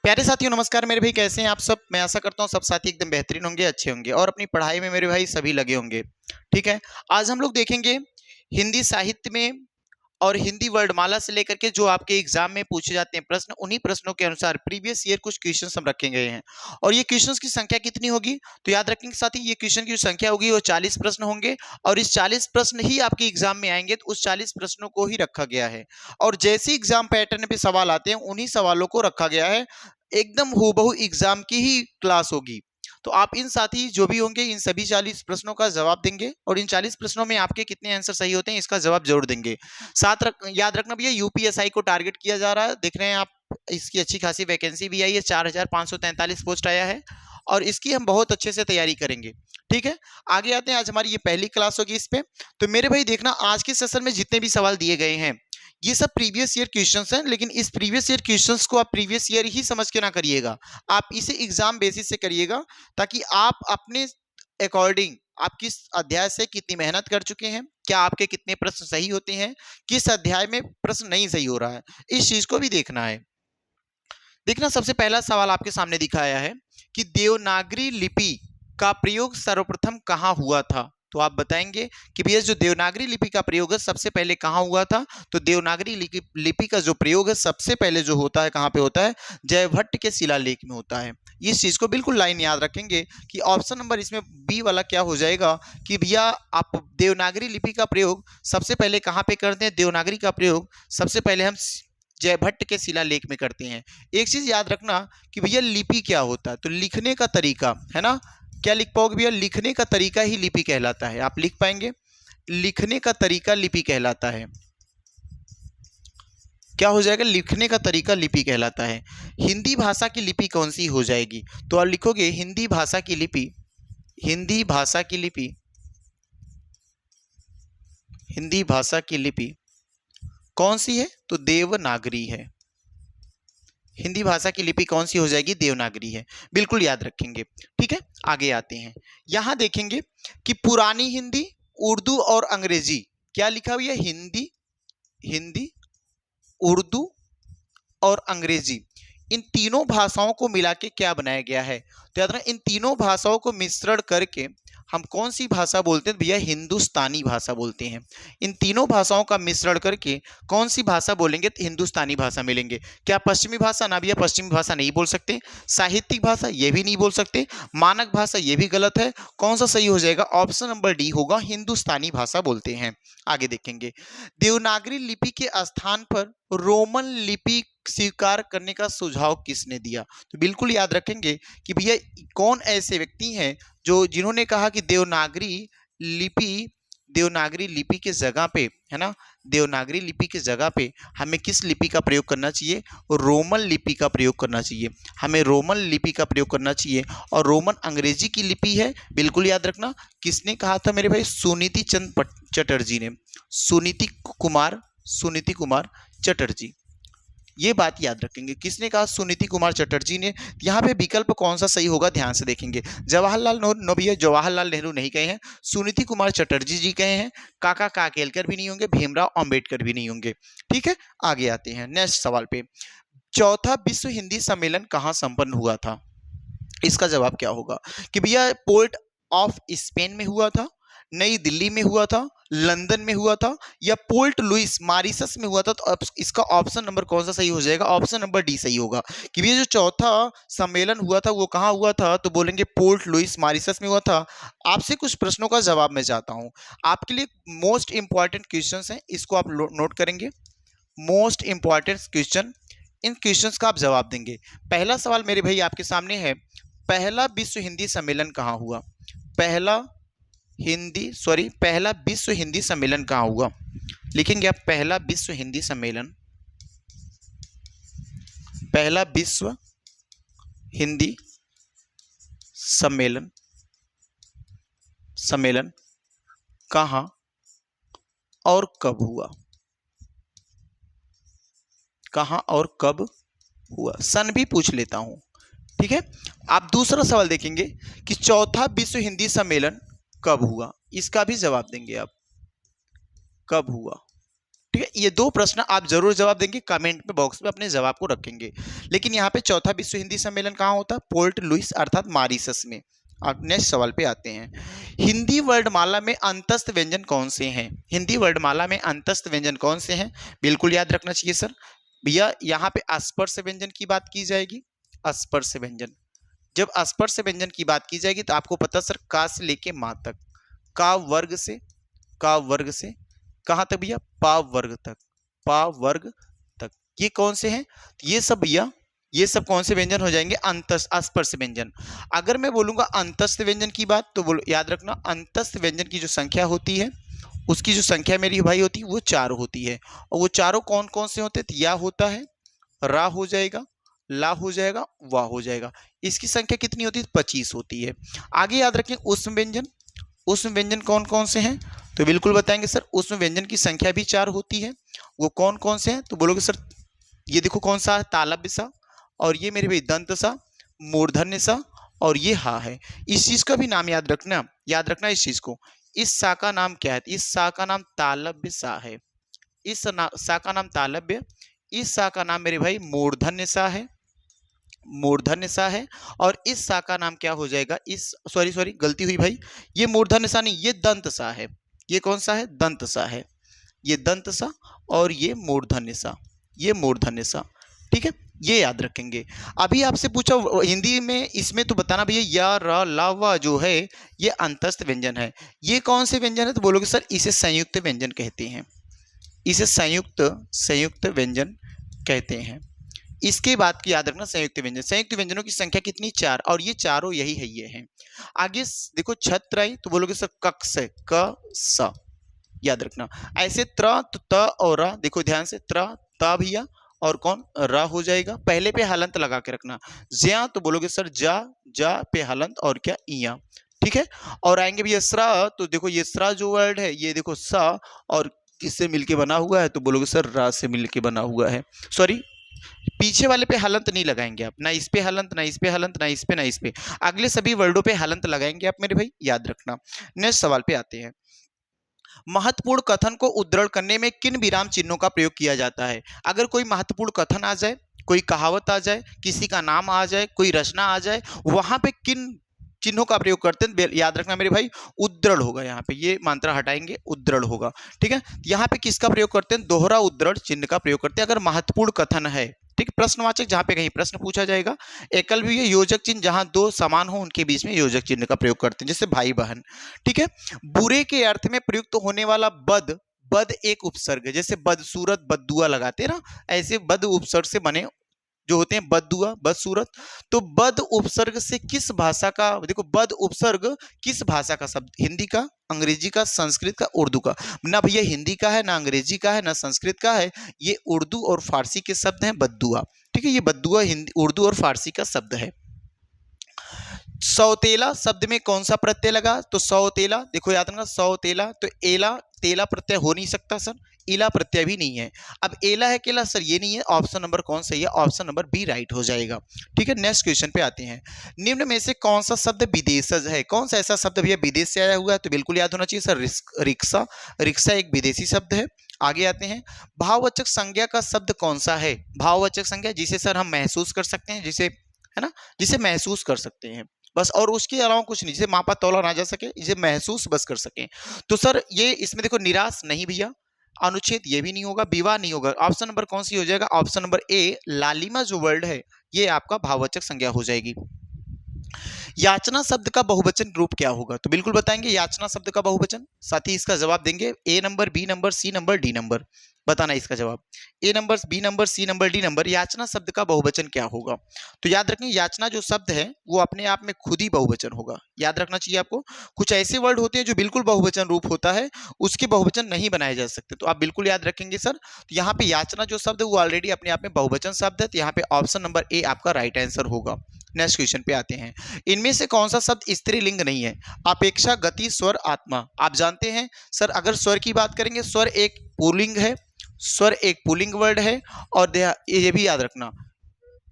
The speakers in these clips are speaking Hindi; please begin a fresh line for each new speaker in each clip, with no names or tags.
प्यारे साथियों नमस्कार मेरे भाई, कैसे हैं आप सब। मैं आशा करता हूं सब साथी एकदम बेहतरीन होंगे, अच्छे होंगे और अपनी पढ़ाई में मेरे भाई सभी लगे होंगे। ठीक है, आज हम लोग देखेंगे हिंदी साहित्य में और हिंदी वर्णमाला से लेकर के जो आपके एग्जाम में पूछे जाते हैं प्रश्न, उन्हीं प्रश्नों के अनुसार प्रीवियस ईयर कुछ क्वेश्चंस हम रखे गए हैं। और ये क्वेश्चंस की संख्या कितनी होगी तो याद रखेंगे साथी, ये क्वेश्चन की जो संख्या होगी वो 40 प्रश्न होंगे। और इस 40 प्रश्न ही आपके एग्जाम में आएंगे, तो उस 40 प्रश्नों को ही रखा गया है। और जैसे एग्जाम पैटर्न पे सवाल आते हैं उन्हीं सवालों को रखा गया है। एकदम हूबहू एग्जाम की ही क्लास होगी। तो आप इन साथी जो भी होंगे इन सभी 40 प्रश्नों का जवाब देंगे और इन 40 प्रश्नों में आपके कितने आंसर सही होते हैं इसका जवाब जरूर देंगे। याद रखना भैया, यूपीएसआई को टारगेट किया जा रहा है। देख रहे हैं आप, इसकी अच्छी खासी वैकेंसी भी आई है, 4543 पोस्ट आया है और इसकी हम बहुत अच्छे से तैयारी करेंगे। ठीक है, आगे आते हैं। आज हमारी ये पहली क्लास होगी इस पे। तो मेरे भाई देखना, आज के सेशन में जितने भी सवाल दिए गए हैं ये सब प्रीवियस ईयर क्वेश्चंस हैं, लेकिन इस प्रीवियस ईयर क्वेश्चंस को आप प्रीवियस ईयर ही समझ के ना करिएगा, आप इसे एग्जाम बेसिस से करिएगा, ताकि आप अपने अकॉर्डिंग आप किस अध्याय से कितनी मेहनत कर चुके हैं, क्या आपके कितने प्रश्न सही होते हैं, किस अध्याय में प्रश्न नहीं सही हो रहा है, इस चीज को भी देखना है। देखना, सबसे पहला सवाल आपके सामने दिखाया है कि देवनागरी लिपि का प्रयोग सर्वप्रथम कहां हुआ था। तो आप बताएंगे कि भैया जो देवनागरी लिपि का प्रयोग है सबसे पहले कहां हुआ था। तो देवनागरी लिपि का जो प्रयोग है सबसे पहले जो होता है कहां पे होता है, जयभट्ट के शिलालेख में होता है। इस चीज को बिल्कुल लाइन याद रखेंगे कि ऑप्शन नंबर इसमें बी वाला क्या हो जाएगा कि भैया आप देवनागरी लिपि का प्रयोग सबसे पहले कहां पे करते हैं। देवनागरी का प्रयोग सबसे पहले हम जयभट्ट के शिलालेख में करते हैं। एक चीज याद रखना कि भैया लिपि क्या होता है, तो लिखने का तरीका है ना। क्या लिख पाओगे भैया, लिखने का तरीका ही लिपि कहलाता है। आप लिख पाएंगे, लिखने का तरीका लिपि कहलाता है। क्या हो जाएगा, लिखने का तरीका लिपि कहलाता है। हिंदी भाषा की लिपि कौन सी हो जाएगी, तो आप लिखोगे हिंदी भाषा की लिपि, हिंदी भाषा की लिपि, हिंदी भाषा की लिपि कौन सी है, तो देवनागरी है। हिंदी भाषा की लिपि कौन सी हो जाएगी, देवनागरी है। बिल्कुल याद रखेंगे। ठीक है, आगे आते हैं। यहां देखेंगे कि पुरानी हिंदी, उर्दू और अंग्रेजी, क्या लिखा हुआ है, हिंदी, हिंदी, उर्दू और अंग्रेजी, इन तीनों भाषाओं को मिला के क्या बनाया गया है। तो याद रखना, इन तीनों भाषाओं को मिश्रण करके हम कौन सी भाषा बोलते हैं भैया, हिंदुस्तानी भाषा बोलते हैं। इन तीनों भाषाओं का मिश्रण करके कौन सी भाषा बोलेंगे, तो हिंदुस्तानी भाषा मिलेंगे। क्या पश्चिमी भाषा, ना भैया पश्चिमी भाषा नहीं बोल सकते। साहित्यिक भाषा ये भी नहीं बोल सकते। मानक भाषा ये भी गलत है। कौन सा सही हो जाएगा, ऑप्शन नंबर डी होगा, हिंदुस्तानी भाषा बोलते हैं। आगे देखेंगे, देवनागरी लिपि के स्थान पर रोमन लिपि स्वीकार करने का सुझाव किसने दिया। तो बिल्कुल याद रखेंगे कि भैया कौन ऐसे व्यक्ति हैं जो जिन्होंने कहा कि लिपि देवनागरी लिपि के जगह पे, है ना, देवनागरी लिपि के जगह पे हमें किस लिपि का प्रयोग करना चाहिए, रोमन लिपि का प्रयोग करना चाहिए। हमें रोमन लिपि का प्रयोग करना चाहिए। और रोमन अंग्रेजी की लिपि है, बिल्कुल याद रखना। किसने कहा था मेरे भाई, सुनीति चंद चटर्जी ने, सुनीति कुमार चटर्जी। ये बात याद रखेंगे, किसने कहा, सुनीति कुमार चटर्जी ने। यहाँ पे विकल्प कौन सा सही होगा, ध्यान से देखेंगे। जवाहरलाल नेहरू, भैया जवाहरलाल नेहरू नहीं कहे हैं, सुनीति कुमार चटर्जी जी कहे हैं। काका काकेलकर भी नहीं होंगे, भीमराव अंबेडकर भी नहीं होंगे। ठीक है, आगे आते हैं नेक्स्ट सवाल पे। चौथा विश्व हिंदी सम्मेलन कहाँ संपन्न हुआ था। इसका जवाब क्या होगा कि भैया पोर्ट ऑफ स्पेन में हुआ था, नई दिल्ली में हुआ था, लंदन में हुआ था, या पोर्ट लुइस मॉरिशस में हुआ था। तो इसका ऑप्शन नंबर कौन सा सही हो जाएगा, ऑप्शन नंबर डी सही होगा कि ये जो चौथा सम्मेलन हुआ था वो कहाँ हुआ था, तो बोलेंगे पोर्ट लुइस मॉरिशस में हुआ था। आपसे कुछ प्रश्नों का जवाब मैं चाहता हूं, आपके लिए मोस्ट इंपॉर्टेंट क्वेश्चंस हैं, इसको आप नोट करेंगे। मोस्ट इंपॉर्टेंट क्वेश्चन, इन क्वेश्चंस का आप जवाब देंगे। पहला सवाल मेरे भाई आपके सामने है, पहला विश्व हिंदी सम्मेलन कहाँ हुआ। पहला विश्व हिंदी सम्मेलन कहाँ हुआ, लिखेंगे आप, पहला विश्व हिंदी सम्मेलन, पहला विश्व हिंदी सम्मेलन कहाँ और कब हुआ, कहाँ और कब हुआ, सन भी पूछ लेता हूं। ठीक है, आप दूसरा सवाल देखेंगे कि चौथा विश्व हिंदी सम्मेलन कब हुआ, इसका भी जवाब देंगे आप, कब हुआ। ठीक है, ये 2 प्रश्न आप जरूर जवाब देंगे, कमेंट में बॉक्स में अपने जवाब को रखेंगे। लेकिन यहाँ पे चौथा विश्व हिंदी सम्मेलन कहाँ होता है? पोर्ट लुइस अर्थात मॉरिशस में। अब नेक्स्ट सवाल पे आते हैं। हिंदी वर्णमाला में अंतस्थ व्यंजन कौन से हैं? हिंदी वर्णमाला में अंतस्थ व्यंजन कौन से हैं? बिल्कुल याद रखना चाहिए सर। भैया यहाँ पे अस्पर्श व्यंजन की बात की जाएगी। अस्पर्श व्यंजन, जब अस्पर्श व्यंजन की बात की जाएगी तो आपको पता सर का से लेके माँ तक, का वर्ग से, का वर्ग से कहाँ तक भैया? पा वर्ग तक, पा वर्ग तक। ये कौन से हैं? ये सब भैया, ये सब कौन से व्यंजन हो जाएंगे? अंतस्थ अस्पर्श व्यंजन। अगर मैं बोलूंगा अंतस्थ व्यंजन की बात तो बोलो, याद रखना अंतस्थ व्यंजन की जो संख्या होती है, उसकी जो संख्या मेरी भाई होती है वो 4 होती है। और वो चारों कौन कौन से होते हैं? तो या होता है, रा हो जाएगा, ला हो जाएगा, वाह हो जाएगा। इसकी संख्या कितनी होती है? 25 होती है। आगे याद रखें उष्म व्यंजन। उष्म व्यंजन कौन कौन से हैं? तो बिल्कुल बताएंगे सर, उष्म व्यंजन की संख्या भी 4 होती है। वो कौन कौन से हैं? तो बोलोगे सर ये देखो कौन सा है? तालव्य सा, और ये मेरे भाई दंत सा, मूर्धन्य सा, और ये हा है। इस चीज का भी नाम याद रखना, याद रखना इस चीज को। इस सा का नाम क्या है? इस सा का नाम तालव्य सा है। इस सा का नाम तालव्य, इस सा का नाम मेरे भाई मूर्धन्य सा है, मूर्धन्य सा है। और इस सा का नाम क्या हो जाएगा? इस सॉरी सॉरी गलती हुई भाई, ये मूर्धन्य सा नहीं, ये दंत सा है। ये कौन सा है? दंत सा है। ये दंत सा और ये मूर्धन्य सा, ये मूर्धन्य सा। ठीक है, ये याद रखेंगे। अभी आपसे पूछा हिंदी में, इसमें तो बताना भैया या र ला वा जो है ये अंतस्थ व्यंजन है। ये कौन से व्यंजन है? तो बोलोगे सर इसे संयुक्त व्यंजन कहते हैं। इसे संयुक्त संयुक्त व्यंजन कहते हैं। इसके बाद की याद रखना संयुक्त व्यंजन। संयुक्त व्यंजनों की संख्या कितनी? 4, और ये चारों यही है, ये हैं। आगे देखो छत्र आई तो बोलोगे सर कक से, क स, याद रखना। ऐसे त्र तो त और र, देखो ध्यान से, त्र त भैया और कौन? र हो जाएगा। पहले पे हलंत लगा के रखना। ज्या तो बोलोगे सर जा, जा पे हलंत और क्या? इया। ठीक है, और आएंगे भैया स्रा, तो देखो ये स्रा जो वर्ड है ये देखो स और किससे मिलके बना हुआ है? तो बोलोगे सर रा से मिलके बना हुआ है। सॉरी, पीछे वाले पे हलंत नहीं लगाएंगे आप, ना इस पे हलंत, ना इस पे हलंत, ना इस पे, ना इस पे। अगले सभी वर्डों पे हलंत लगाएंगे आप मेरे भाई, याद रखना। नेक्स्ट सवाल पे आते हैं। महत्वपूर्ण कथन को उद्धरण करने में किन विराम चिन्हों का प्रयोग किया जाता है? अगर कोई महत्वपूर्ण कथन आ जाए, कोई कहावत आ जाए, किसी का नाम आ जाए, कोई रचना आ जाए, वहां पे किन चिन्हों का प्रयोग करते हैं? याद रखना मेरे भाई, उद्धरण होगा। यहाँ पे ये मात्रा हटाएंगे, उद्धरण होगा। ठीक है, यहाँ पे किसका प्रयोग करते हैं? दोहरा उद्धरण चिन्ह का प्रयोग करते हैं अगर महत्वपूर्ण कथन है। ठीक, प्रश्नवाचक जहां पे कहीं प्रश्न पूछा जाएगा। एकल भी योजक चिन्ह, जहां दो समान हो उनके बीच में योजक चिन्ह का प्रयोग करते हैं, जैसे भाई बहन। ठीक है, बुरे के अर्थ में प्रयुक्त होने वाला बद, बद एक उपसर्ग है, जैसे बदसूरत बददुआ लगाते हैं ना, ऐसे बद उपसर्ग से बने जो होते हैं बददुआ बदसूरत। तो बद उपसर्ग से किस भाषा का, देखो बद उपसर्ग किस भाषा का शब्द? हिंदी का, अंग्रेजी का, संस्कृत का, उर्दू का। ना भैया हिंदी का है, ना अंग्रेजी का है, ना संस्कृत का है, ये उर्दू और फारसी के शब्द हैं, बद्दुआ। ठीक है, ये बद्दुआ हिंदी उर्दू और फारसी का शब्द है। सौतेला शब्द में कौन सा प्रत्यय लगा? तो सौतेला, देखो याद रखना सौतेला, तो एला, तेला प्रत्यय हो नहीं सकता सर, इला प्रत्यय भी नहीं है। अब एला है केला सर, ये नहीं है। ऑप्शन नंबर कौन सही है? ऑप्शन नंबर बी राइट हो जाएगा। ठीक है, नेक्स्ट क्वेश्चन पे आते हैं। निम्न में से कौन सा शब्द विदेशज है? कौन सा ऐसा शब्द भैया विदेश से आया हुआ है? तो बिल्कुल याद होना चाहिए सर, रिक्शा। रिक्शा एक विदेशी शब्द है। आगे आते हैं, भाववाचक संज्ञा का शब्द कौन सा है? भाववाचक संज्ञा जिसे सर हम महसूस कर सकते हैं, जिसे, है ना, जिसे महसूस कर सकते हैं बस, और उसके अलावा कुछ नहीं, जिसे मापा तौला ना जा सके, इसे महसूस बस कर सके। तो सर ये इसमें देखो निराश नहीं भैया, अनुच्छेद ये भी नहीं होगा, विवाह नहीं होगा। ऑप्शन नंबर कौन सी हो जाएगा? ऑप्शन नंबर ए लालिमा जो वर्ड है ये आपका भाववाचक संज्ञा हो जाएगी। याचना शब्द का बहुवचन रूप क्या होगा? तो बिल्कुल बताएंगे याचना शब्द का बहुवचन। साथ ही इसका जवाब देंगे A number, B number, C number, D number. बताना इसका जवाब, A number, B number, C number, D number. याचना शब्द का बहुवचन क्या होगा? तो याद रखें याचना जो शब्द है वो अपने आप में खुद ही बहुवचन होगा, याद रखना चाहिए आपको। कुछ ऐसे वर्ड होते हैं जो बिल्कुल बहुवचन रूप होता है, उसके बहुवचन नहीं बनाए जा सकते, तो आप बिल्कुल याद रखेंगे सर। तो यहाँ पे याचना जो शब्द है वो ऑलरेडी अपने आप में बहुवचन शब्द है, तो यहाँ पे ऑप्शन नंबर ए आपका राइट आंसर होगा। नेक्स्ट क्वेश्चन पे आते हैं। इनमें से कौन सा शब्द स्त्रीलिंग नहीं है? अपेक्षा, गति, स्वर, आत्मा। आप जानते हैं सर, अगर स्वर की बात करेंगे, स्वर एक पुल्लिंग है, स्वर एक पुल्लिंग वर्ड है। और ये भी याद रखना,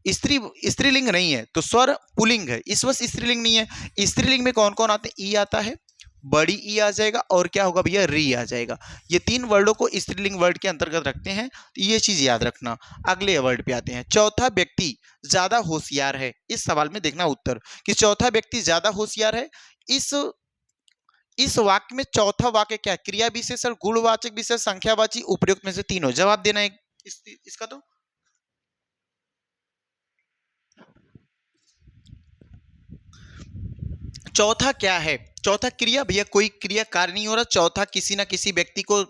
स्त्रीलिंग नहीं है, तो स्वर पुल्लिंग है, इस वक्त स्त्रीलिंग नहीं है। स्त्रीलिंग में कौन कौन आते हैं? ई आता है, बड़ी ई आ जाएगा और क्या होगा भैया, री आ जाएगा। ये 3 वर्डों को स्त्रीलिंग वर्ड के अंतर्गत रखते हैं, तो ये चीज याद रखना। अगले वर्ड पे आते हैं, चौथा व्यक्ति ज्यादा होशियार है। इस सवाल में देखना उत्तर कि चौथा व्यक्ति ज्यादा होशियार है। इस वाक्य में चौथा वाक्य क्या है, क्रिया विशेषण, गुणवाचक विशेषण, संख्यावाची, उपयुक्त में से तीनों जवाब देना है इसका। तो चौथा क्या है, चौथा क्रिया भैया, कोई क्रिया कार्य नहीं हो रहा, चौथा किसी ना किसी व्यक्ति को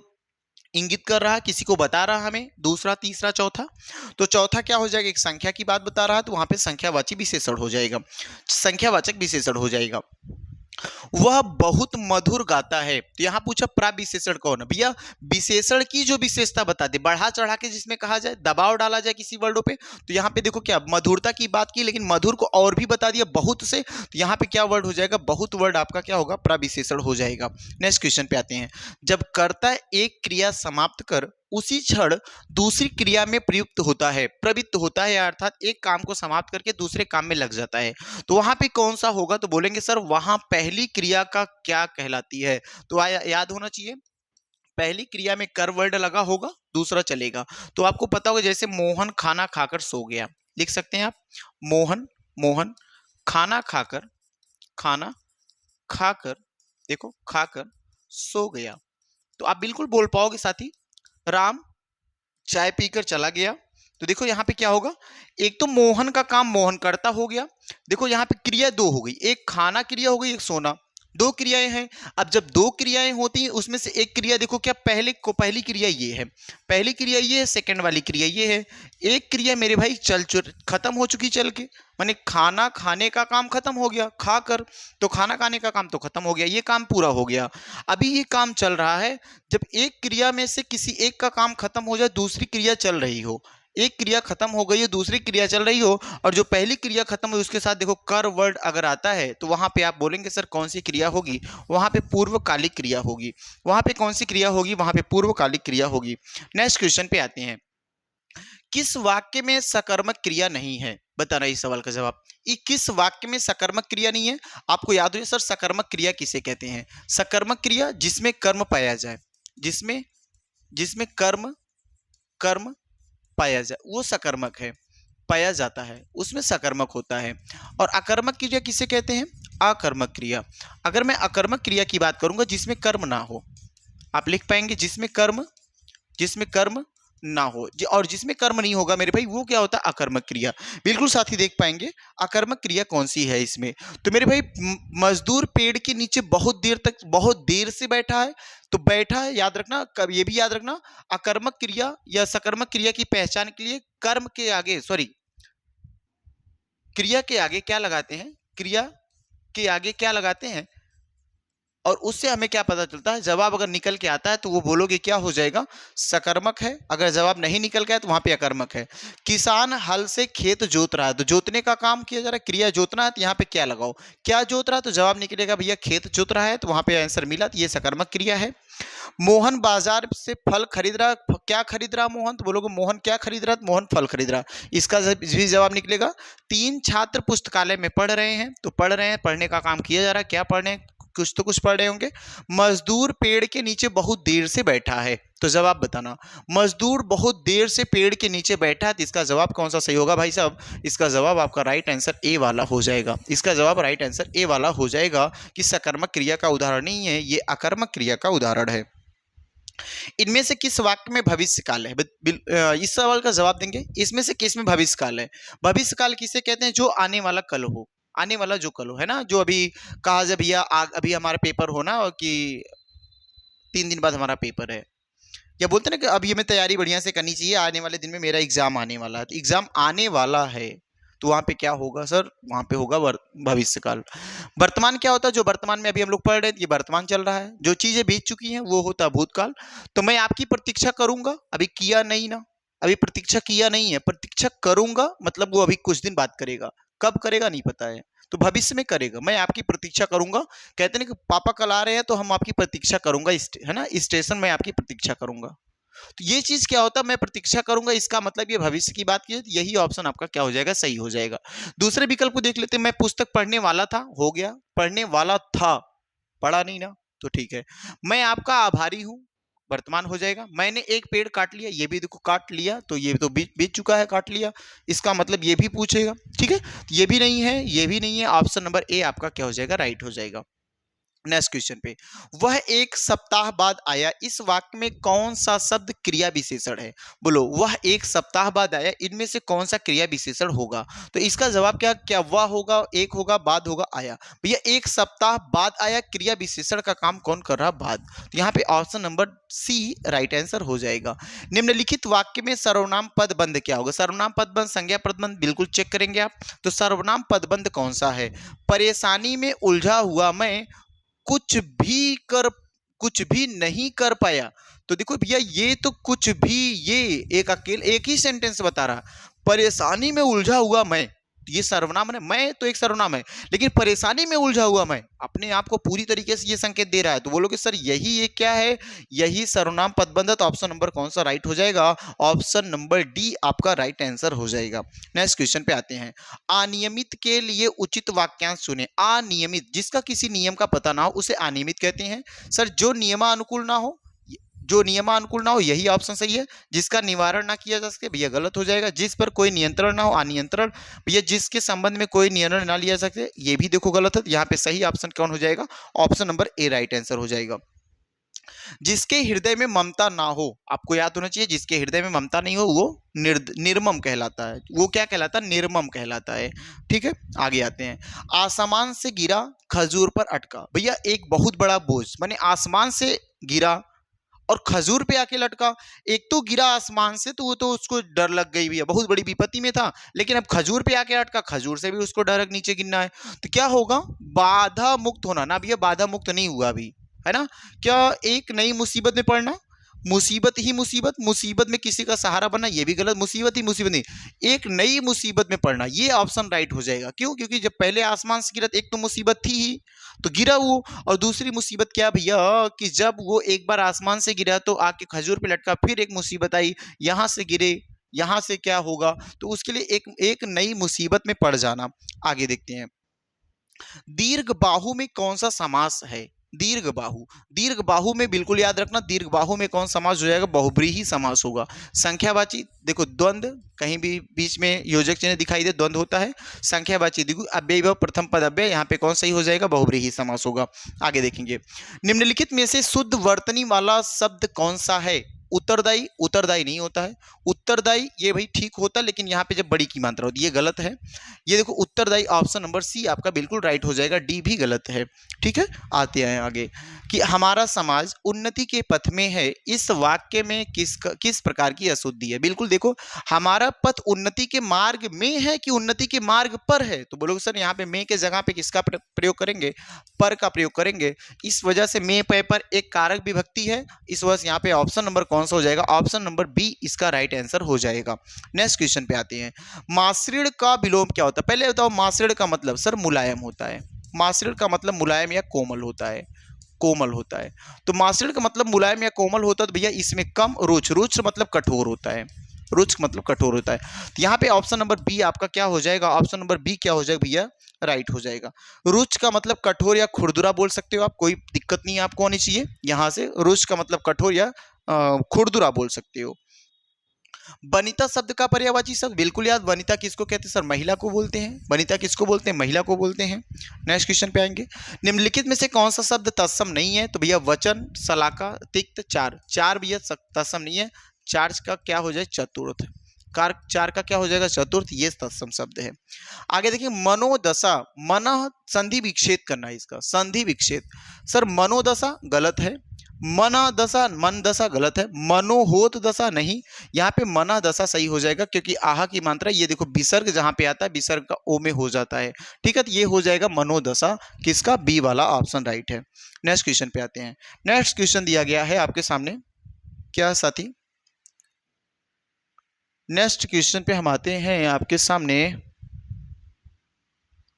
इंगित कर रहा है, किसी को बता रहा हमें, दूसरा तीसरा चौथा। तो चौथा क्या हो जाएगा, एक संख्या की बात बता रहा है, तो वहां पे संख्यावाची विशेषण हो जाएगा, संख्यावाचक विशेषण हो जाएगा। वह बहुत मधुर गाता है, तो यहां पूछा प्राविशेषण कौन है भैया, विशेषण की जो विशेषता बता दे, बढ़ा चढ़ा के जिसमें कहा जाए, दबाव डाला जाए किसी वर्डों पे, तो यहाँ पे देखो क्या मधुरता की बात की, लेकिन मधुर को और भी बता दिया बहुत से, तो यहाँ पे क्या वर्ड हो जाएगा, बहुत वर्ड आपका क्या होगा, प्राविशेषण हो जाएगा। नेक्स्ट क्वेश्चन पे आते हैं, जब कर्ता एक क्रिया समाप्त कर उसी क्षण दूसरी क्रिया में प्रयुक्त होता है, प्रवृत्त होता है, अर्थात एक काम को समाप्त करके दूसरे काम में लग जाता है, तो वहां पे कौन सा होगा, तो बोलेंगे सर वहां पहली क्रिया का क्या कहलाती है। तो याद होना चाहिए, पहली क्रिया में कर वर्ड लगा होगा, दूसरा चलेगा। तो आपको पता होगा, जैसे मोहन खाना खाकर सो गया, लिख सकते हैं आप, मोहन खाना खाकर देखो खाकर सो गया, तो आप बिल्कुल बोल पाओगे साथी। राम चाय पीकर चला गया, तो देखो यहाँ पे क्या होगा, एक तो मोहन का काम मोहन करता हो गया, देखो यहाँ पे क्रिया दो हो गई, एक खाना क्रिया हो गई, एक सोना, दो क्रियाएं हैं। अब जब दो क्रियाएं होती हैं, उसमें से एक क्रिया देखो क्या, पहली क्रिया ये है, पहली क्रिया ये है, सेकंड वाली क्रिया ये है। एक क्रिया मेरे भाई खत्म हो चुकी चल के, माने खाना खाने का काम खत्म हो गया, खाकर, तो खाना खाने का काम तो खत्म हो गया, ये काम पूरा हो गया। अभी ये काम चल रहा है, जब एक क्रिया में से किसी एक का काम खत्म हो जाए, दूसरी क्रिया चल रही हो, एक क्रिया खत्म हो गई है, दूसरी क्रिया चल रही हो, और जो पहली क्रिया खत्म हुई उसके साथ देखो कर वर्ड अगर आता है, तो वहां पे आप बोलेंगे सर कौन सी क्रिया होगी, वहां पे पूर्वकालिक क्रिया होगी। वहां पे कौन सी क्रिया होगी, वहां पे पूर्वकालिक क्रिया होगी। नेक्स्ट क्वेश्चन पे आते हैं, किस वाक्य में सकर्मक क्रिया नहीं है, बताना इस सवाल का जवाब। ये किस वाक्य में सकर्मक क्रिया नहीं है, आपको याद हो सर सकर्मक क्रिया किसे कहते हैं, सकर्मक क्रिया जिसमें कर्म पाया जाए, जिसमें जिसमें कर्म कर्म पाया जाए, वो सकर्मक है, पाया जाता है उसमें सकर्मक होता है। और अकर्मक क्रिया किसे कहते हैं, अकर्मक क्रिया। अगर मैं अकर्मक क्रिया की बात करूंगा जिसमें कर्म ना हो, आप लिख पाएंगे जिसमें कर्म ना हो, और जिसमें कर्म नहीं होगा मेरे भाई, वो क्या होता है, अकर्मक क्रिया। बिल्कुल साथी देख पाएंगे अकर्मक क्रिया कौन सी है इसमें। तो मेरे भाई मजदूर पेड़ के नीचे बहुत देर से बैठा है, तो बैठा है याद रखना, कब ये भी याद रखना, अकर्मक क्रिया या सकर्मक क्रिया की पहचान के लिए कर्म के आगे, सॉरी, क्रिया के आगे क्या लगाते हैं, क्रिया के आगे क्या लगाते हैं, और उससे हमें क्या पता चलता है, जवाब अगर निकल के आता है तो वो बोलोगे क्या हो जाएगा, सकर्मक है। अगर जवाब नहीं निकल के आया तो वहां पे अकर्मक है। किसान हल से खेत जोत रहा है, तो जोतने का काम किया जा रहा है, क्रिया जोतना है, तो यहाँ पे क्या लगाओ, क्या जोत रहा है, तो जवाब निकलेगा भैया खेत जोत रहा है, तो वहां पे आंसर मिला, तो ये सकर्मक क्रिया है। मोहन बाजार से फल खरीद रहा, क्या खरीद रहा मोहन, तो बोलोगे मोहन क्या खरीद रहा, तो मोहन फल खरीद रहा, इसका भी जवाब निकलेगा। 3 छात्र पुस्तकालय में पढ़ रहे हैं, तो पढ़ रहे हैं, पढ़ने का काम किया जा रहा है, क्या पढ़ रहे हैं, कुछ तो कुछ पढ़ रहे होंगे। मजदूर पेड़ के नीचे बहुत देर से बैठा है, तो जवाब बताना, मजदूर बहुत देर से पेड़ के नीचे बैठा है, तो इसका जवाब कौन सा सही होगा भाई साहब, इसका जवाब आपका राइट आंसर ए वाला हो जाएगा, इसका जवाब राइट आंसर ए वाला हो जाएगा कि सकर्मक क्रिया का उदाहरण नहीं है, ये अकर्मक क्रिया का उदाहरण है। इनमें से किस वाक्य में भविष्य काल है, इस सवाल का जवाब देंगे, इसमें से किस में भविष्य काल है। भविष्य काल किसे कहते हैं, जो आने वाला कल हो, आने वाला जो कल हो, है ना, जो अभी कहा जाए भैया अभी हमारा पेपर हो ना, कि 3 दिन बाद हमारा पेपर है, या बोलते ना कि अभी हमें तैयारी बढ़िया से करनी चाहिए, आने वाले दिन में मेरा एग्जाम आने वाला है, तो एग्जाम आने वाला है, तो वहां पे क्या होगा सर, वहां पे होगा भविष्य काल। वर्तमान क्या होता है, जो वर्तमान में अभी हम लोग पढ़ रहे हैं, ये वर्तमान चल रहा है, जो चीजें बीत चुकी हैं वो होता है भूतकाल। तो मैं आपकी प्रतीक्षा करूंगा, अभी किया नहीं ना, अभी प्रतीक्षा किया नहीं है, प्रतीक्षा करूंगा मतलब वो अभी कुछ दिन बाद करेगा, कब करेगा नहीं पता है, तो भविष्य में करेगा, मैं आपकी प्रतीक्षा करूंगा। कहते हैं कि पापा कल आ रहे हैं तो हम आपकी प्रतीक्षा करूंगा, है ना, स्टेशन में आपकी प्रतीक्षा करूंगा, तो ये चीज क्या होता है, मैं प्रतीक्षा करूंगा, इसका मतलब ये भविष्य की बात की है, यही ऑप्शन आपका क्या हो जाएगा, सही हो जाएगा। दूसरे विकल्प को देख लेते हैं, मैं पुस्तक पढ़ने वाला था, हो गया, पढ़ने वाला था, पढ़ा नहीं ना, तो ठीक है। मैं आपका आभारी हूं, वर्तमान हो जाएगा। मैंने एक पेड़ काट लिया, ये भी देखो काट लिया, तो ये तो बीत बीत चुका है, काट लिया, इसका मतलब ये भी पूछेगा। ठीक है, ये भी नहीं है, ये भी नहीं है, ऑप्शन नंबर ए आपका क्या हो जाएगा, राइट हो जाएगा। नेक्स्ट क्वेश्चन पे, वह एक सप्ताह बाद आया, इस वाक्य में कौन सा शब्द क्रिया विशेषण है? बोलो, वह एक सप्ताह बाद आया, इनमें से कौन सा क्रिया विशेषण होगा? तो इसका जवाब क्या क्या वह होगा, एक होगा, बाद होगा, आया। भैया एक सप्ताह बाद आया, क्रिया विशेषण का काम कौन कर रहा, बाद। तो यहाँ पे option number C right answer हो जाएगा। निम्नलिखित वाक्य में सर्वनाम पदबंध क्या होगा? सर्वनाम पदबंध, संज्ञा पदबंध बिल्कुल चेक करेंगे आप। तो सर्वनाम पदबंध कौन सा है? परेशानी में उलझा हुआ मैं कुछ भी कर कुछ भी नहीं कर पाया। तो देखो भैया ये तो कुछ भी, ये एक ही सेंटेंस बता रहा, परेशानी में उलझा हुआ मैं, ये सर्वनाम है। मैं तो एक सर्वनाम है, लेकिन परेशानी में उलझा हुआ मैं अपने आप को पूरी तरीके से ये संकेत दे रहा है। तो बोलोगे सर यही ये क्या है, यही सर्वनाम पदबंध। तो ऑप्शन नंबर कौन सा राइट हो जाएगा? ऑप्शन नंबर डी आपका राइट आंसर हो जाएगा। नेक्स्ट क्वेश्चन पे आते हैं। अनियमित के लिए उचित वाक्यांश चुने। अनियमित, जिसका किसी नियम का पता ना हो उसे अनियमित कहते हैं। सर जो नियमानुकूल ना हो, जो नियमानुकूल ना हो, यही ऑप्शन सही है। जिसका निवारण ना किया जा सके, भैया गलत हो जाएगा। जिस पर कोई नियंत्रण ना हो, अनियंत्रण। भैया जिसके संबंध में कोई निर्णय ना लिया जा सके, ये भी देखो गलत है। यहाँ पे सही ऑप्शन कौन हो जाएगा? Option number A right answer हो जाएगा। जिसके हृदय में ममता ना हो, आपको याद होना चाहिए, जिसके हृदय में ममता नहीं हो वो निर्मम कहलाता है। वो क्या कहलाता है? निर्मम कहलाता है। ठीक है, आगे आते हैं। आसमान से गिरा, खजूर पर अटका। भैया एक बहुत बड़ा बोझ, माने आसमान से गिरा और खजूर पे आके लटका। एक तो गिरा आसमान से, तो वो तो उसको डर लग गई, भैया बहुत बड़ी विपत्ति में था। लेकिन अब खजूर पे आके अटका, खजूर से भी उसको डर नीचे गिरना है। तो क्या होगा? बाधा मुक्त होना ना भैया, बाधा मुक्त नहीं हुआ अभी, है ना। क्या एक नई मुसीबत में पड़ना, मुसीबत ही मुसीबत, मुसीबत में किसी का सहारा बनना, ये भी गलत। मुसीबत ही मुसीबत नहीं, एक नई मुसीबत में पड़ना, ये ऑप्शन राइट हो जाएगा। क्यों? क्योंकि जब पहले आसमान से गिरा, एक तो मुसीबत थी ही, तो गिरा वो। और दूसरी मुसीबत क्या भैया, कि जब वो एक बार आसमान से गिरा तो आके खजूर पे लटका, फिर एक मुसीबत आई, यहां से गिरे, यहां से क्या होगा, तो उसके लिए एक नई मुसीबत में पड़ जाना। आगे देखते हैं। दीर्घ बाहु में कौन सा समास है? दीर्घ बाहु, दीर्घ बाहु में बिल्कुल याद रखना, दीर्घ बाहु में कौन समास हो जाएगा? बहुब्रीहि समास होगा। संख्यावाची देखो, द्वंद्व कहीं भी बीच में योजक चिन्ह दिखाई दे, द्वंद्व होता है। संख्यावाची देखो, अव्यय विभव प्रथम पद अव्यय, यहाँ पे कौन सही हो जाएगा? बहुब्रीहि समास होगा। आगे देखेंगे। निम्नलिखित में से शुद्ध वर्तनी वाला शब्द कौन सा है? उत्तरदायी, उत्तरदायी नहीं होता है। उत्तरदायी ये भाई ठीक होता, लेकिन यहाँ पे जब बड़ी की मात्रा होती है, ये गलत है। ये देखो उत्तरदायी ऑप्शन नंबर सी आपका बिल्कुल राइट हो जाएगा, डी भी गलत है। ठीक है, आते हैं आगे। कि हमारा समाज उन्नति के पथ में है, इस वाक्य में किस प्रकार की अशुद्धि है? बिल्कुल देखो, हमारा पथ उन्नति के मार्ग में है कि उन्नति के मार्ग पर है? तो बोलोगे सर यहाँ पे में के जगह पे किसका प्रयोग करेंगे? पर का प्रयोग करेंगे। इस वजह से में पे पर एक कारक विभक्ति है, इस वजह से यहाँ पे ऑप्शन नंबर कौन सा हो जाएगा? ऑप्शन नंबर बी इसका राइट आंसर हो जाएगा। नेक्स्ट क्वेश्चन पे आते हैं। मासृण का विलोम क्या होता है? पहले बताओ, मासृण का मतलब सर मुलायम होता है। मासृण का मतलब मुलायम या कोमल होता है, कोमल होता है। तो मासृण का मतलब मुलायम या कोमल होता है, तो भैया इसमें कम रुच, रुच मतलब कठोर होता है, रुच मतलब कठोर होता है। तो यहाँ पे ऑप्शन नंबर बी आपका क्या हो जाएगा? ऑप्शन नंबर बी क्या हो जाएगा भैया? राइट हो जाएगा। रुच का मतलब कठोर या खुरदुरा बोल सकते हो आप, कोई दिक्कत नहीं आपको होनी चाहिए। यहाँ से रुच का मतलब कठोर या खुरदुरा बोल सकते हो। वनिता शब्द का पर्यायवाची शब्द बिल्कुल याद, वनिता किसको कहते हैं? सर महिला को बोलते हैं। वनिता किसको बोलते हैं? महिला को बोलते हैं। नेक्स्ट क्वेश्चन पे आएंगे। निम्नलिखित में से कौन सा शब्द तत्सम नहीं है? तो भैया वचन, शलाका, तिक्त, चार। चार भैया तत्सम नहीं है, चार का क्या हो जाए? चतुर्थ। कार चार का क्या हो जाएगा? चतुर्थ, ये तत्सम शब्द है। आगे देखिए, मनोदशा, मन संधि विच्छेद करना है इसका, संधि विच्छेद। सर मनोदशा गलत है, मना दशा, मन दशा गलत है, मनोहोत दशा नहीं, यहाँ पे मना दशा सही हो जाएगा, क्योंकि आहा की मात्रा ये देखो विसर्ग जहां पे आता है, विसर्ग का ओ में हो जाता है। ठीक है, तो ये हो जाएगा मनोदशा, किसका? बी वाला ऑप्शन राइट है। नेक्स्ट क्वेश्चन पे आते हैं। नेक्स्ट क्वेश्चन दिया गया है आपके सामने, क्या साथी? नेक्स्ट क्वेश्चन पे हम आते हैं आपके सामने।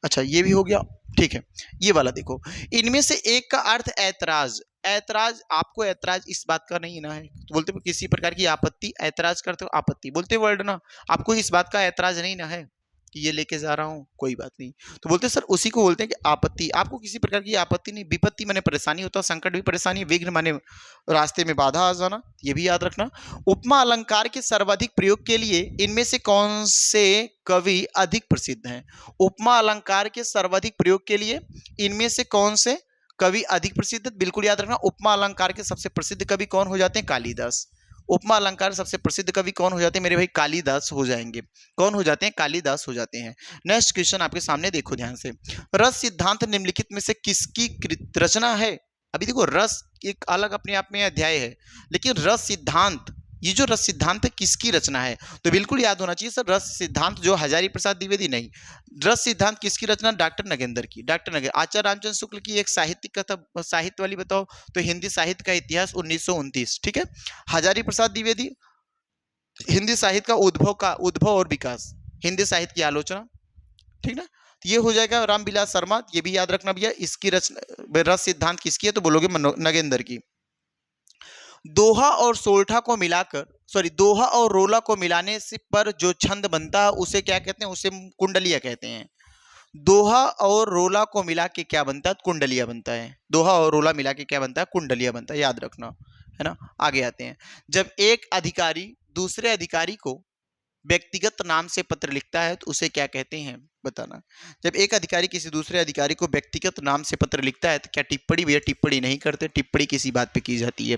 अच्छा ये भी हो गया, ठीक है। ये वाला देखो, इनमें से एक का अर्थ ऐतराज। ऐतराज, आपको ऐतराज इस बात का नहीं ना है, तो बोलते हो किसी प्रकार की आपत्ति, ऐतराज करते हो आपत्ति, बोलते वर्ड ना, आपको इस बात का ऐतराज नहीं ना है। कि ये लेके जा रहा हूँ, कोई बात नहीं। तो बोलते हैं सर उसी को बोलते हैं कि आपत्ति। आपको किसी प्रकार की आपत्ति नहीं, विपत्ति माने परेशानी होता है, संकट भी परेशानी, विघ्न माने रास्ते में बाधा आ जाना, ये भी याद रखना। उपमा अलंकार के सर्वाधिक प्रयोग के लिए इनमें से कौन से कवि अधिक प्रसिद्ध हैं? उपमा अलंकार के सर्वाधिक प्रयोग के लिए इनमें से कौन से कवि अधिक प्रसिद्ध? बिल्कुल याद रखना, उपमा अलंकार के सबसे प्रसिद्ध कवि कौन हो जाते हैं? कालिदास। उपमा अलंकार सबसे प्रसिद्ध कवि कौन हो जाते हैं मेरे भाई? कालिदास हो जाएंगे। कौन हो जाते हैं? कालिदास हो जाते हैं। नेक्स्ट क्वेश्चन आपके सामने देखो ध्यान से। रस सिद्धांत निम्नलिखित में से किसकी रचना है? अभी देखो रस एक अलग अपने आप में अध्याय है, लेकिन रस सिद्धांत, ये जो रस सिद्धांत है किसकी रचना है? तो बिल्कुल याद होना चाहिए सर, रस सिद्धांत जो हजारी प्रसाद द्विवेदी नहीं, रस सिद्धांत किसकी रचना? डॉक्टर नगेंद्र की। डॉक्टर नगेंद्र, आचार्य रामचंद्र शुक्ल की एक साहित्यिक कथा, साहित्य वाली बताओ तो हिंदी साहित्य का इतिहास 1929, ठीक है। हजारी प्रसाद द्विवेदी हिंदी साहित्य का उद्भव और विकास, हिंदी साहित्य की आलोचना, ठीक ना। तो ये हो जाएगा रामविलास शर्मा, ये भी याद रखना भैया। इसकी रचना रस सिद्धांत किसकी है? तो बोलोगे नगेंद्र की। दोहा और सोल्ठा को मिलाकर, सॉरी, दोहा और रोला को मिलाने से पर जो छंद बनता है उसे क्या कहते हैं? उसे कुंडलिया कहते हैं। दोहा और रोला को मिला के क्या बनता है? कुंडलिया बनता है। दोहा और रोला मिला के क्या बनता है? कुंडलिया बनता है, याद रखना, है ना। आगे आते हैं। जब एक अधिकारी दूसरे अधिकारी को व्यक्तिगत नाम से पत्र लिखता है तो उसे क्या कहते हैं? बताना। जब एक अधिकारी किसी दूसरे अधिकारी को व्यक्तिगत नाम से पत्र लिखता है तो क्या टिप्पणी? भैया टिप्पणी नहीं करते, टिप्पणी किसी बात पे की जाती है।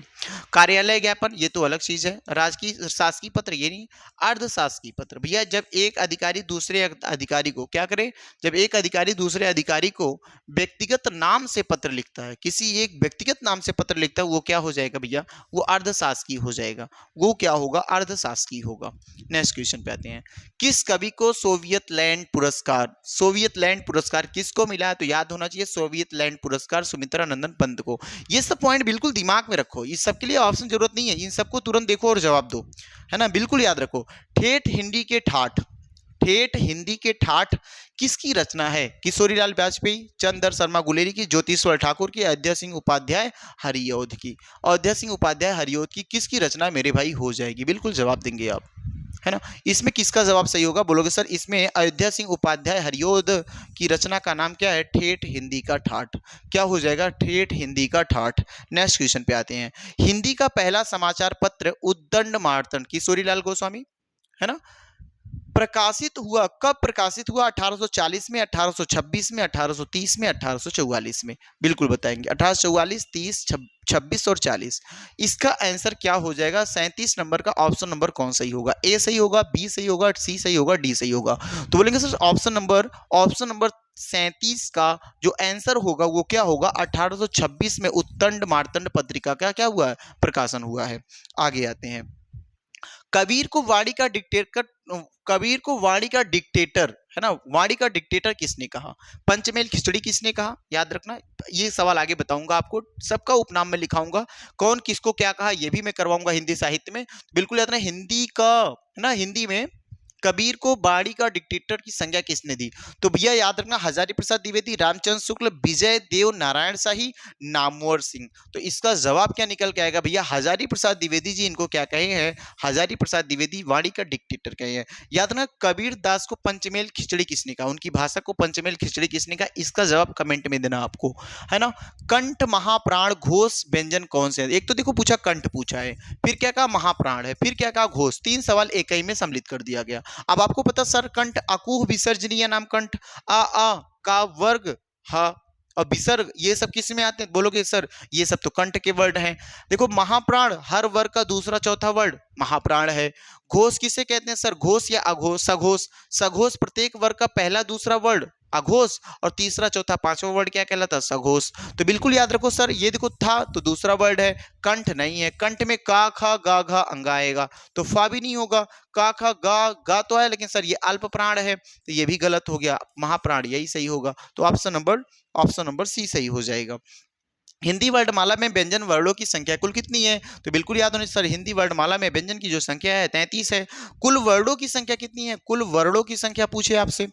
कार्यालय ज्ञापन, ये तो अलग चीज है। राजकीय शासकीय पत्र, ये नहीं। अर्धशासकीय पत्र, भैया जब एक अधिकारी दूसरे अधिकारी को क्या करे? जब एक अधिकारी दूसरे अधिकारी को व्यक्तिगत नाम से पत्र लिखता है, किसी एक व्यक्तिगत नाम से पत्र लिखता है, वो क्या हो जाएगा भैया? वो अर्धशासकीय हो जाएगा। वो क्या होगा? अर्धशासकीय होगा। नेक्स्ट क्वेश्चन पे आते हैं। किस कवि को सोवियत लैंड पुरस्कार, सोवियत लैंड पुरस्कार किसको मिला है? तो याद होना चाहिए सोवियत लैंड पुरस्कार सुमित्रा नंदन पंत को। ये सब पॉइंट बिल्कुल दिमाग में रखो, इस सब के लिए ऑप्शन जरूरत नहीं है, इन सबको तुरंत देखो और जवाब दो, है ना। बिल्कुल याद रखो। ठेठ हिंदी के ठाठ, ठेठ हिंदी के ठाठ किसकी रचना है? किशोरीलाल वाजपेयी, चंद्र शर्मा गुलेरी की, ज्योतिश्वर ठाकुर की, अयोध्या सिंह उपाध्याय हरियोध की। अयोध्या सिंह उपाध्याय हरियोध की किसकी रचना मेरे भाई हो जाएगी? बिल्कुल जवाब देंगे आप, है ना। इसमें किसका जवाब सही होगा? बोलोगे सर इसमें अयोध्या सिंह उपाध्याय हरियोध की रचना का नाम क्या है? ठेठ हिंदी का ठाठ। क्या हो जाएगा? ठेठ हिंदी का ठाठ। नेक्स्ट क्वेश्चन पे आते हैं। हिंदी का पहला समाचार पत्र उद्दंड मार्तंड, किशोरीलाल गोस्वामी, है ना, प्रकाशित हुआ कब? प्रकाशित हुआ 1840 में, 1826 में, 1830 में, 1844 में। बिल्कुल बताएंगे। 1844, 30, 26 और 40। इसका आंसर क्या हो जाएगा? 37 नंबर का ऑप्शन नंबर कौन सही होगा? ए सही होगा, बी सही होगा, सी सही होगा, डी सही होगा? तो बोलेंगे सर ऑप्शन नंबर 37 का जो आंसर होगा वो क्या होगा? 1826 में उत्तंड मार्तंड पत्रिका का क्या हुआ है? प्रकाशन हुआ है। आगे आते हैं। कबीर को वाणी का डिक्टेटर, कबीर को वाणी का डिक्टेटर, है ना, वाणी का डिक्टेटर किसने कहा? पंचमेल खिचड़ी किसने कहा? याद रखना, ये सवाल आगे बताऊंगा आपको, सबका उपनाम में लिखाऊंगा, कौन किसको क्या कहा ये भी मैं करवाऊंगा हिंदी साहित्य में। बिल्कुल याद रखना, हिंदी का, है ना, हिंदी में कबीर को वाणी का डिक्टेटर की संज्ञा किसने दी? तो भैया याद रखना, हजारी प्रसाद द्विवेदी, रामचंद्र शुक्ल, विजय देव नारायण शाही, नामवर सिंह। तो इसका जवाब क्या निकल के आएगा भैया? हजारी प्रसाद द्विवेदी जी इनको क्या कहे हैं? हजारी प्रसाद द्विवेदी वाणी का डिक्टेटर कहे हैं। याद रखना, कबीर दास को पंचमेल खिचड़ी किसने कहा? उनकी भाषा को पंचमेल खिचड़ी किसने कहा? इसका जवाब कमेंट में देना आपको, है ना। कंठ महाप्राण घोष व्यंजन कौन से? एक तो देखो पूछा, कंठ पूछा है, फिर क्या कहा? महाप्राण है, फिर क्या कहा? घोष। तीन सवाल एक ही में सम्मिलित कर दिया गया। अब आपको पता सर, कंठ अकुह विसर्जनीय नाम कंठ, आ का वर्ग, हा और विसर्ग, ये सब किस में आते हैं? बोलोगे सर ये सब तो कंठ के वर्ड हैं। देखो महाप्राण हर वर्ग का दूसरा चौथा वर्ड महाप्राण है। घोष किसे कहते हैं सर? घोष या अघोष? सघोष। सघोष प्रत्येक वर्ग का पहला दूसरा वर्ड अघोष और तीसरा चौथा पांचवा वर्ड क्या कहलाता है? सघोष। तो बिल्कुल याद रखो सर, ये देखो था तो दूसरा वर्ड है, कंठ नहीं है। कंठ में का खा गा घा अंगा आएगा, तो फा भी नहीं होगा। का खा गा तो है, लेकिन सर ये अल्प प्राण है, तो ये भी गलत हो गया। महाप्राण यही सही होगा। तो ऑप्शन नंबर सी सही हो जाएगा। हिंदी वर्णमाला में व्यंजन वर्णों की संख्या कुल कितनी है? तो बिल्कुल याद होनी सर, हिंदी वर्णमाला में व्यंजन की जो संख्या है 33 है। कुल वर्णों की संख्या कितनी है? कुल वर्णों की संख्या पूछे आपसे,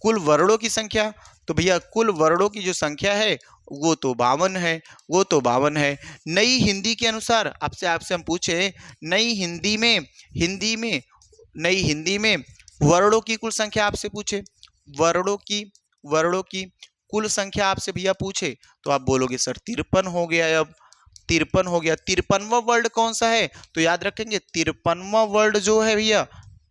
कुल वर्णों की संख्या, तो भैया कुल वर्णों की जो संख्या है वो तो 52 है, वो तो 52 है। नई हिंदी के अनुसार आपसे हम पूछे, नई हिंदी में नई हिंदी में वर्णों की कुल संख्या आपसे पूछे, वर्णों की कुल संख्या आपसे भैया पूछे, तो आप बोलोगे सर 53 हो गया। अब 53 हो गया। 53वां वर्ड कौन सा है, तो याद रखेंगे 53वां वर्ड जो है भैया,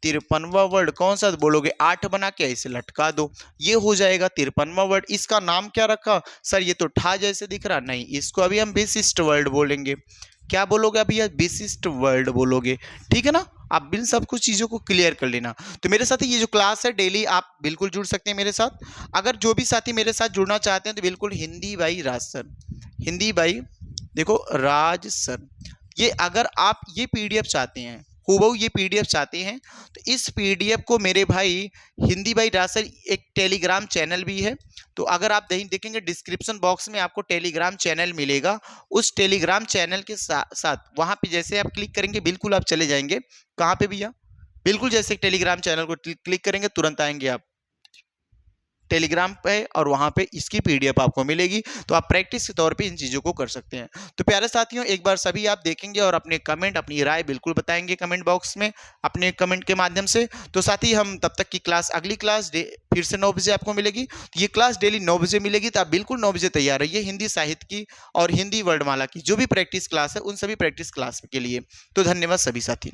53वां वर्ड कौन सा, तो बोलोगे 8 बना के ऐसे लटका दो, ये हो जाएगा 53वां वर्ड। इसका नाम क्या रखा सर, ये तो ठा जैसे दिख रहा, नहीं, इसको अभी हम विशिष्ट वर्ड बोलेंगे। क्या बोलोगे अभी, विशिष्ट वर्ड बोलोगे, ठीक है ना। आप इन सब कुछ चीजों को क्लियर कर लेना। तो मेरे साथ ये जो क्लास है डेली आप बिल्कुल जुड़ सकते हैं मेरे साथ। अगर जो भी साथी मेरे साथ जुड़ना चाहते हैं तो बिल्कुल Hindi by Raj sir, Hindi by देखो राज सर, ये अगर आप ये पीडीएफ चाहते हैं, हूबहू ये पीडीएफ चाहते हैं, तो इस पीडीएफ को मेरे भाई हिंदी बाई राज सर एक टेलीग्राम चैनल भी है, तो अगर आप देखेंगे डिस्क्रिप्शन बॉक्स में आपको टेलीग्राम चैनल मिलेगा, उस टेलीग्राम चैनल के साथ वहां पे जैसे आप क्लिक करेंगे बिल्कुल आप चले जाएंगे, कहाँ पे भैया, बिल्कुल जैसे टेलीग्राम चैनल को क्लिक करेंगे तुरंत आएंगे आप टेलीग्राम पे, और वहां पे इसकी पीडीएफ आपको मिलेगी, तो आप प्रैक्टिस के तौर पे इन चीजों को कर सकते हैं। तो प्यारे साथियों, एक बार सभी आप देखेंगे और अपने कमेंट, अपनी राय बिल्कुल बताएंगे कमेंट बॉक्स में अपने कमेंट के माध्यम से। तो साथ ही हम तब तक की क्लास, अगली क्लास फिर से 9 बजे आपको मिलेगी। तो ये क्लास डेली 9 बजे मिलेगी, तो आप बिल्कुल 9 बजे तैयार रहिए हिंदी साहित्य की और हिंदी वर्णमाला की जो भी प्रैक्टिस क्लास है, उन सभी प्रैक्टिस क्लास के लिए। तो धन्यवाद सभी साथी।